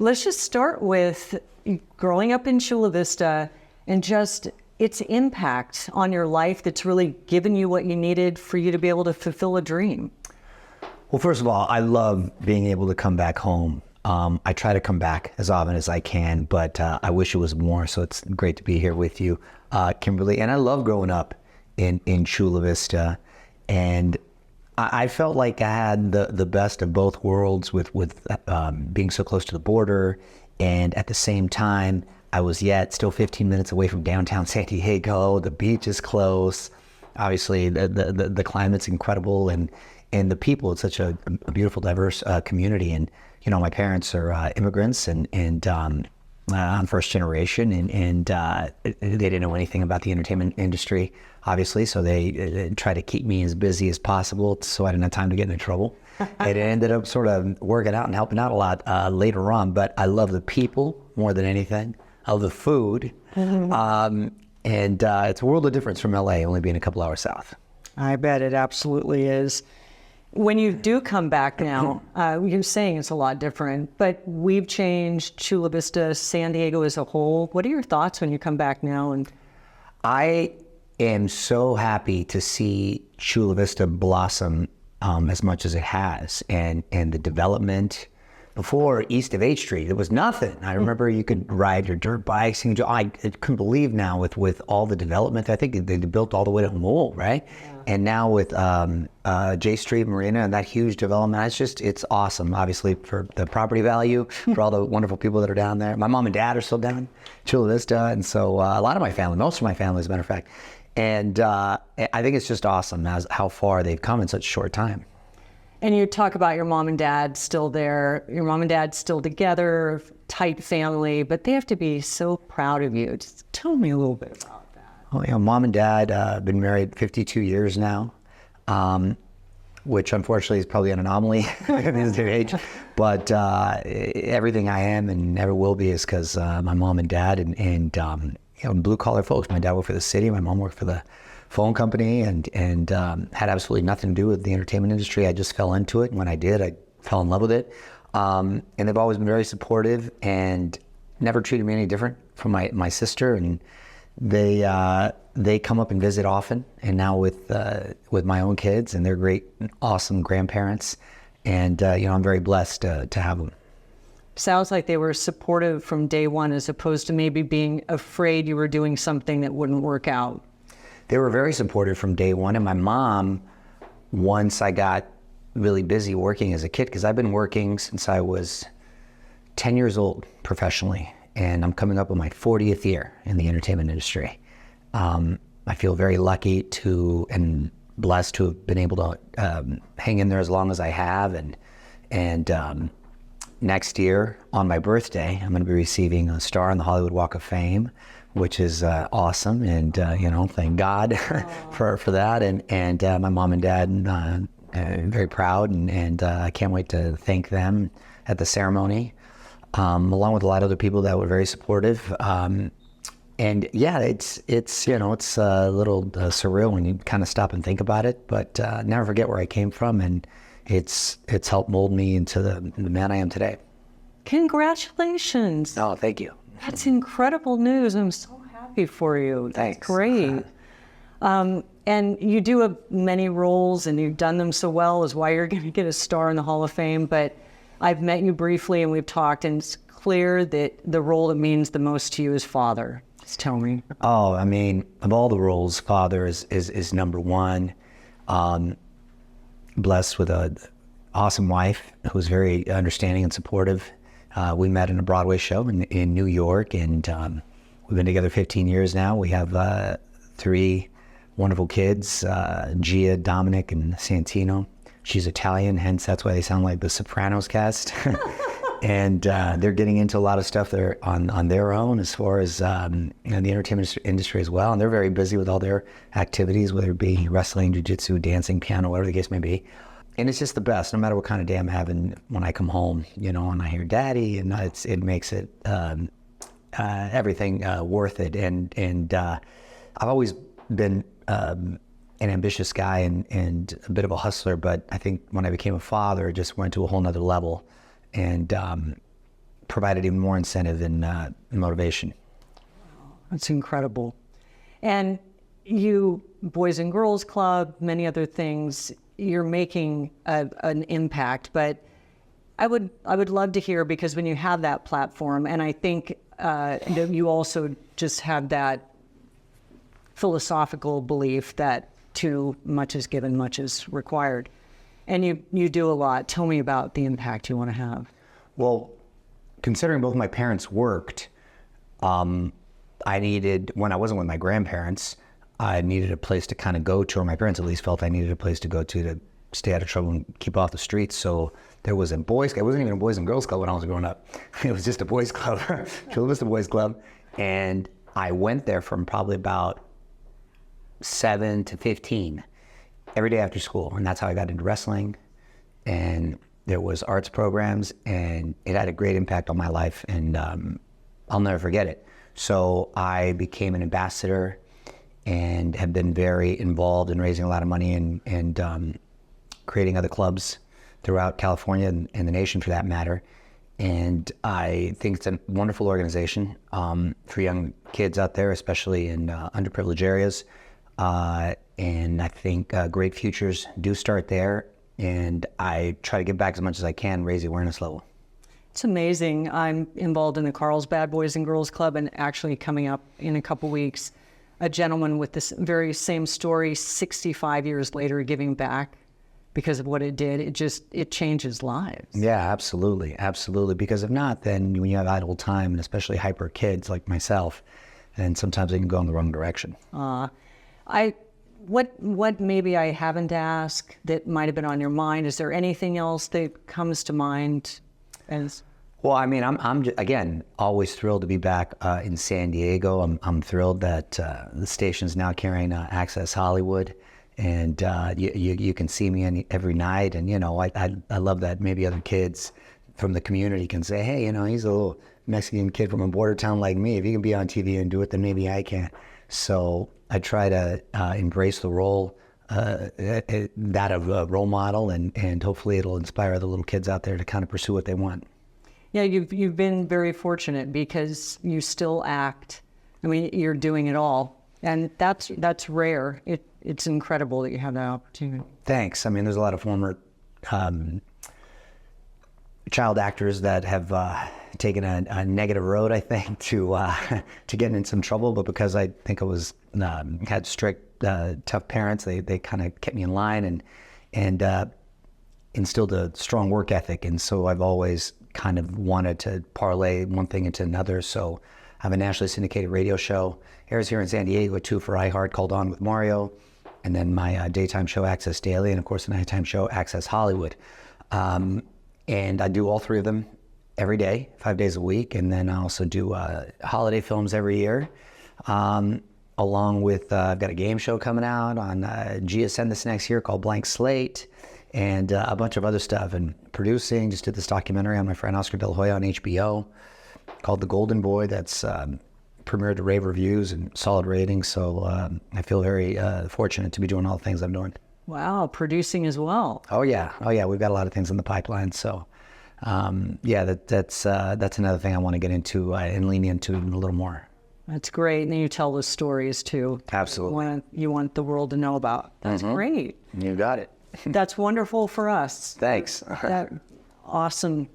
Let's just start with growing up in Chula Vista and just its impact on your life that's really given you what you needed for you to be able to fulfill a dream. Well, first of all, I love being able to come back home. I try to come back as often as I can, but I wish it was more, so it's great to be here with you, Kimberly. And I love growing up in Chula Vista, and I felt like I had the best of both worlds with being so close to the border, and at the same time, I was yet still 15 minutes away from downtown San Diego. The beach is close. Obviously, the climate's incredible, and the people, it's such a beautiful, diverse community. And, you know, my parents are immigrants, and I'm first generation, and they didn't know anything about the entertainment industry, obviously, so they tried to keep me as busy as possible so I didn't have time to get into trouble. It ended up sort of working out and helping out a lot later on, but I love the people more than anything. I love the food, and it's a world of difference from LA, only being a couple hours south. I bet it absolutely is. When you do come back now, you're saying it's a lot different, but we've changed Chula Vista, San Diego as a whole. What are your thoughts when you come back now? And I am so happy to see Chula Vista blossom as much as it has, and the development. Before, east of H Street, there was nothing. I remember you could ride your dirt bikes. And I couldn't believe now with all the development. I think they built all the way to Mole, right? Yeah. And now with J Street Marina and that huge development, it's awesome, obviously, for the property value, for all the wonderful people that are down there. My mom and dad are still down in Chula Vista, and so a lot of my family, most of my family, as a matter of fact. And I think it's just awesome how far they've come in such a short time. And you talk about your mom and dad still there, your mom and dad still together, tight family, but they have to be so proud of you. Just tell me a little bit about that. Well, you know, mom and dad have been married 52 years now, which unfortunately is probably an anomaly in this day and age. But everything I am and never will be is because my mom and dad and you know, blue collar folks. My dad worked for the city, my mom worked for the phone company, and had absolutely nothing to do with the entertainment industry. I just fell into it, and when I did, I fell in love with it. And they've always been very supportive and never treated me any different from my sister. And they come up and visit often. And now with my own kids, and they're great, awesome grandparents. And you know, I'm very blessed to have them. Sounds like they were supportive from day one, as opposed to maybe being afraid you were doing something that wouldn't work out. They were very supportive from day one. And my mom, once I got really busy working as a kid, because I've been working since I was 10 years old professionally, and I'm coming up on my 40th year in the entertainment industry. I feel very lucky and blessed to have been able to hang in there as long as I have. And next year on my birthday, I'm going to be receiving a star on the Hollywood Walk of Fame, which is awesome, and you know, thank God for that. And my mom and dad, very proud, and I can't wait to thank them at the ceremony, along with a lot of other people that were very supportive. And yeah, it's you know, it's a little surreal when you kind of stop and think about it, but never forget where I came from, and it's helped mold me into the man I am today. Congratulations! Oh, thank you. That's incredible news. I'm so happy for you. Thanks. That's great. And you do have many roles, and you've done them so well, is why you're going to get a star in the Hall of Fame. But I've met you briefly, and we've talked, and it's clear that the role that means the most to you is father. Just tell me. Oh, I mean, of all the roles, father is number one. Blessed with an awesome wife who's very understanding and supportive. We met in a Broadway show in New York, and we've been together 15 years now. We have 3 wonderful kids, Gia, Dominic, and Santino. She's Italian, hence that's why they sound like the Sopranos cast. And they're getting into a lot of stuff there on their own, as far as you know, the entertainment industry as well. And they're very busy with all their activities, whether it be wrestling, jiu-jitsu, dancing, piano, whatever the case may be. And it's just the best, no matter what kind of day I'm having when I come home, you know, and I hear daddy, and it makes it everything worth it. And I've always been an ambitious guy and a bit of a hustler, but I think when I became a father, it just went to a whole nother level. And provided even more incentive and motivation. That's incredible. And you, Boys and Girls Club, many other things, you're making an impact. But I would love to hear, because when you have that platform, and I think that you also just have that philosophical belief that too much is given, much is required. And you do a lot. Tell me about the impact you want to have. Well, considering both my parents worked, I needed, when I wasn't with my grandparents, I needed a place to kind of go to, or my parents at least felt I needed a place to go to stay out of trouble and keep off the streets. So there was a boys, it wasn't even a Boys and Girls Club when I was growing up. It was just a boys club, Chula Vista Boys Club. And I went there from probably about 7 to 15 every day after school. And that's how I got into wrestling. And there was arts programs, and it had a great impact on my life, and I'll never forget it. So I became an ambassador and have been very involved in raising a lot of money and creating other clubs throughout California and the nation, for that matter. And I think it's a wonderful organization for young kids out there, especially in underprivileged areas. And I think great futures do start there. And I try to give back as much as I can, raise the awareness level. It's amazing. I'm involved in the Carlsbad Boys and Girls Club, and actually coming up in a couple weeks, a gentleman with this very same story, 65 years later, giving back because of what it did. It changes lives. Yeah, absolutely. Absolutely. Because if not, then when you have idle time, and especially hyper kids like myself, then sometimes they can go in the wrong direction. What maybe I haven't asked that might have been on your mind? Is there anything else that comes to mind? Well, I mean, I'm again always thrilled to be back in San Diego. I'm thrilled that the station's now carrying Access Hollywood, and you can see me every night. And I love that maybe other kids from the community can say, hey, he's a little Mexican kid from a border town like me. If he can be on TV and do it, then maybe I can. So I try to embrace the role, that of a role model, and hopefully it'll inspire other little kids out there to kind of pursue what they want. Yeah, you've been very fortunate because you still act. I mean, you're doing it all, and that's rare. It's incredible that you have that opportunity. Thanks. I mean, there's a lot of former child actors that have taken a negative road, I think, to getting in some trouble. But because I think I was had strict, tough parents, they kind of kept me in line and instilled a strong work ethic. And so I've always kind of wanted to parlay one thing into another. So I have a nationally syndicated radio show, airs here in San Diego, 2 for iHeart, called On with Mario, and then my daytime show, Access Daily, and of course the nighttime show, Access Hollywood. And I do all 3 of them every day, 5 days a week. And then I also do holiday films every year, along with, I've got a game show coming out on GSN this next year called Blank Slate, and a bunch of other stuff. And producing, just did this documentary on my friend Oscar De La Hoya on HBO called The Golden Boy that's premiered to rave reviews and solid ratings. So I feel very fortunate to be doing all the things I'm doing. Wow, producing as well. Oh yeah, we've got a lot of things in the pipeline. So that's another thing I want to get into and lean into a little more. That's great. And then you tell the stories too. Absolutely. You want the world to know about. That's great. You got it. That's wonderful for us. Thanks. Awesome.